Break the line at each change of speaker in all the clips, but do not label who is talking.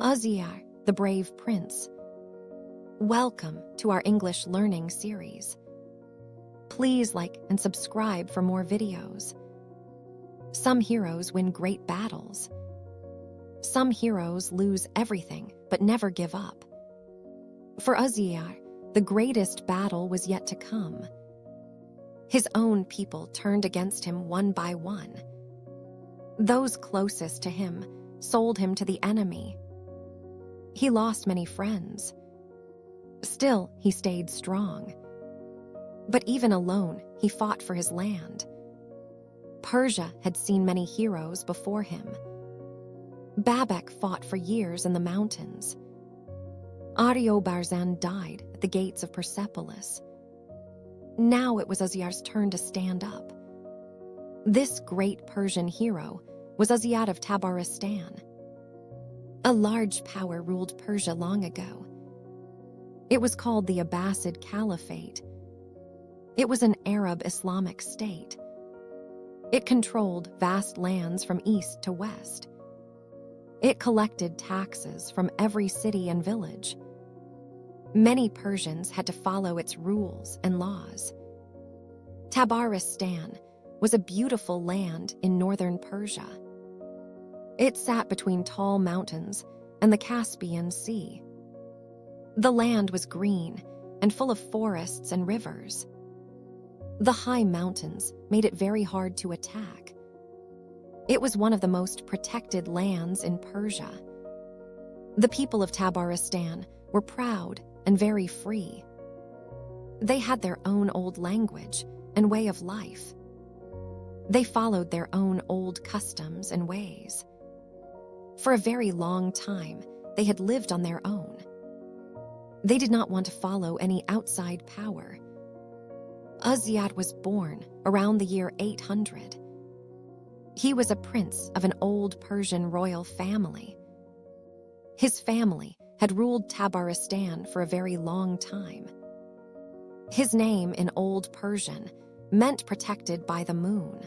Mazyar, the brave prince. Welcome to our English learning series. Please like and subscribe for more videos. Some heroes win great battles. Some heroes lose everything but never give up. For Mazyar, the greatest battle was yet to come. His own people turned against him one by one. Those closest to him sold him to the enemy. He lost many friends. Still, he stayed strong. But even alone, he fought for his land. Persia had seen many heroes before him. Babek fought for years in the mountains. Ariobarzan died at the gates of Persepolis. Now it was Mazyar's turn to stand up. This great Persian hero was Mazyar of Tabaristan. A large power ruled Persia long ago. It was called the Abbasid Caliphate. It was an Arab Islamic state. It controlled vast lands from east to west. It collected taxes from every city and village. Many Persians had to follow its rules and laws. Tabaristan was a beautiful land in northern Persia. It sat between tall mountains and the Caspian Sea. The land was green and full of forests and rivers. The high mountains made it very hard to attack. It was one of the most protected lands in Persia. The people of Tabaristan were proud and very free. They had their own old language and way of life. They followed their own old customs and ways. For a very long time, they had lived on their own. They did not want to follow any outside power. Mazyar was born around the year 800. He was a prince of an old Persian royal family. His family had ruled Tabaristan for a very long time. His name in Old Persian meant protected by the moon.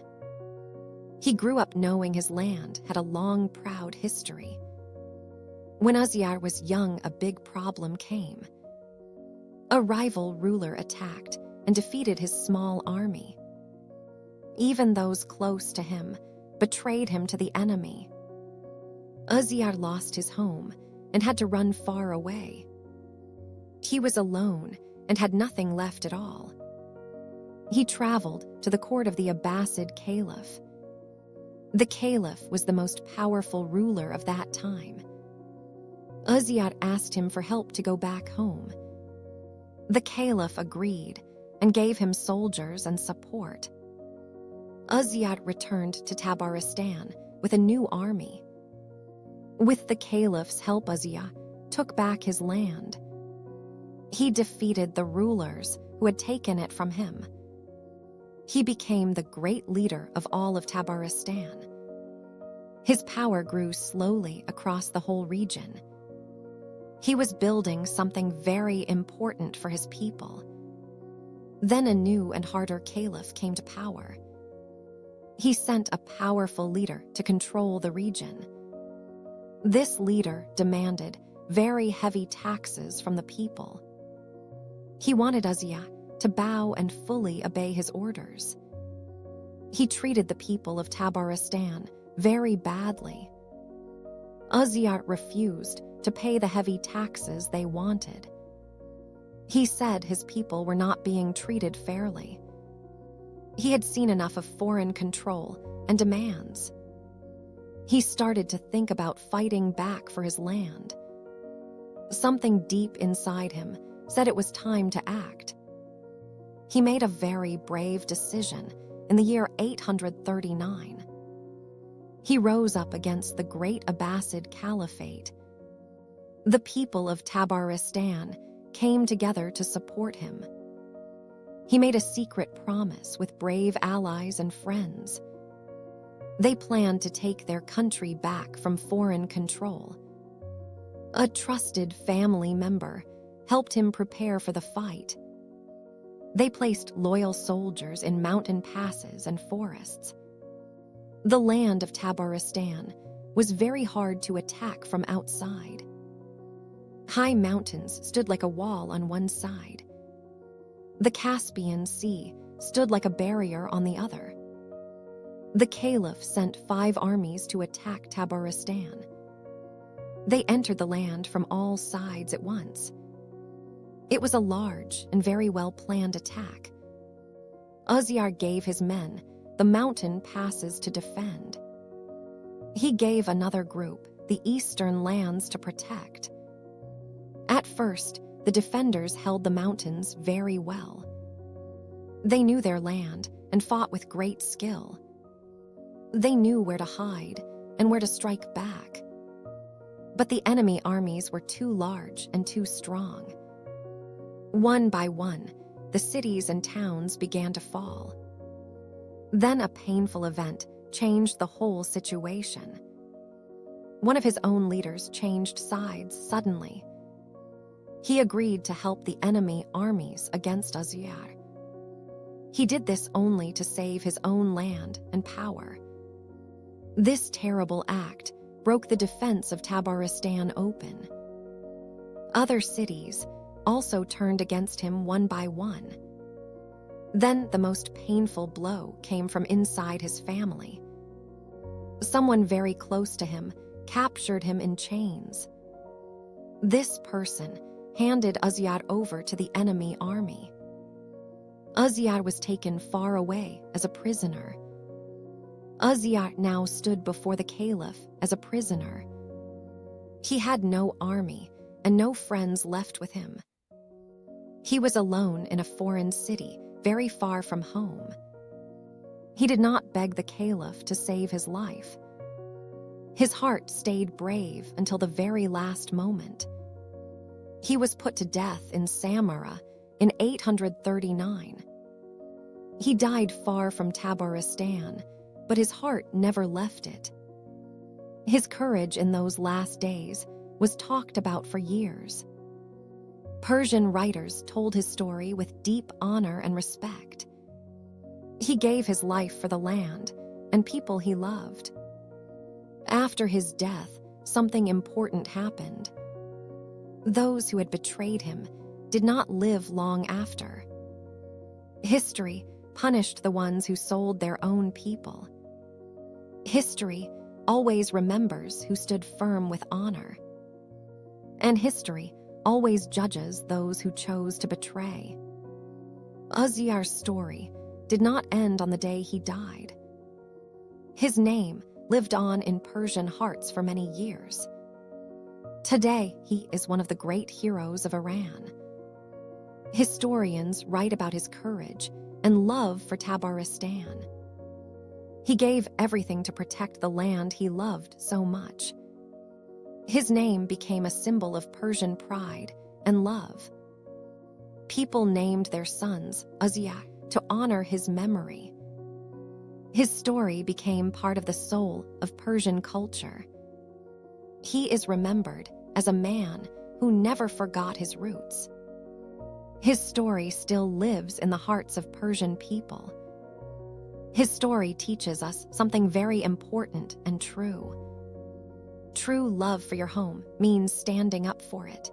He grew up knowing his land had a long, proud history. When Mazyar was young, a big problem came. A rival ruler attacked and defeated his small army. Even those close to him betrayed him to the enemy. Mazyar lost his home and had to run far away. He was alone and had nothing left at all. He traveled to the court of the Abbasid Caliph. The Caliph was the most powerful ruler of that time. Mazyar asked him for help to go back home. The Caliph agreed and gave him soldiers and support. Mazyar returned to Tabaristan with a new army. With the Caliph's help, Mazyar took back his land. He defeated the rulers who had taken it from him. He became the great leader of all of Tabaristan. His power grew slowly across the whole region. He was building something very important for his people. Then a new and harder caliph came to power. He sent a powerful leader to control the region. This leader demanded very heavy taxes from the people. He wanted Mazyar to bow and fully obey his orders. He treated the people of Tabaristan very badly. Mazyar refused to pay the heavy taxes they wanted. He said his people were not being treated fairly. He had seen enough of foreign control and demands. He started to think about fighting back for his land. Something deep inside him said it was time to act. He made a very brave decision in the year 839. He rose up against the great Abbasid Caliphate. The people of Tabaristan came together to support him. He made a secret promise with brave allies and friends. They planned to take their country back from foreign control. A trusted family member helped him prepare for the fight. They placed loyal soldiers in mountain passes and forests. The land of Tabaristan was very hard to attack from outside. High mountains stood like a wall on one side. The Caspian Sea stood like a barrier on the other. The Caliph sent 5 armies to attack Tabaristan. They entered the land from all sides at once. It was a large and very well-planned attack. Mazyar gave his men the mountain passes to defend. He gave another group the eastern lands to protect. At first, the defenders held the mountains very well. They knew their land and fought with great skill. They knew where to hide and where to strike back. But the enemy armies were too large and too strong. One by one, the cities and towns began to fall. Then a painful event changed the whole situation. One of his own leaders changed sides suddenly. He agreed to help the enemy armies against Mazyar. He did this only to save his own land and power. This terrible act broke the defense of Tabaristan open. Other cities also turned against him one by one. Then the most painful blow came from inside his family. Someone very close to him captured him in chains. This person handed Mazyar over to the enemy army. Mazyar was taken far away as a prisoner. Mazyar now stood before the Caliph as a prisoner. He had no army and no friends left with him. He was alone in a foreign city, very far from home. He did not beg the Caliph to save his life. His heart stayed brave until the very last moment. He was put to death in Samarra in 839. He died far from Tabaristan, but his heart never left it. His courage in those last days was talked about for years. Persian writers told his story with deep honor and respect. He gave his life for the land and people he loved. After his death, something important happened. Those who had betrayed him did not live long after. History punished the ones who sold their own people. History always remembers who stood firm with honor. And history always judges those who chose to betray. Mazyar's story did not end on the day he died. His name lived on in Persian hearts for many years. Today, he is one of the great heroes of Iran. Historians write about his courage and love for Tabaristan. He gave everything to protect the land he loved so much. His name became a symbol of Persian pride and love. People named their sons Mazyar to honor his memory. His story became part of the soul of Persian culture. He is remembered as a man who never forgot his roots. His story still lives in the hearts of Persian people. His story teaches us something very important and true. True love for your home means standing up for it.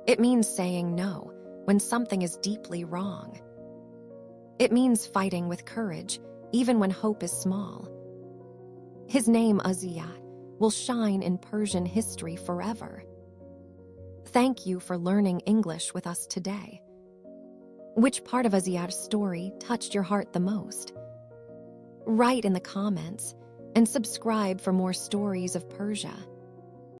It means saying no when something is deeply wrong. It means fighting with courage even when hope is small. His name, Mazyar, will shine in Persian history forever. Thank you for learning English with us today. Which part of Mazyar's story touched your heart the most? Write in the comments and subscribe for more stories of Persia.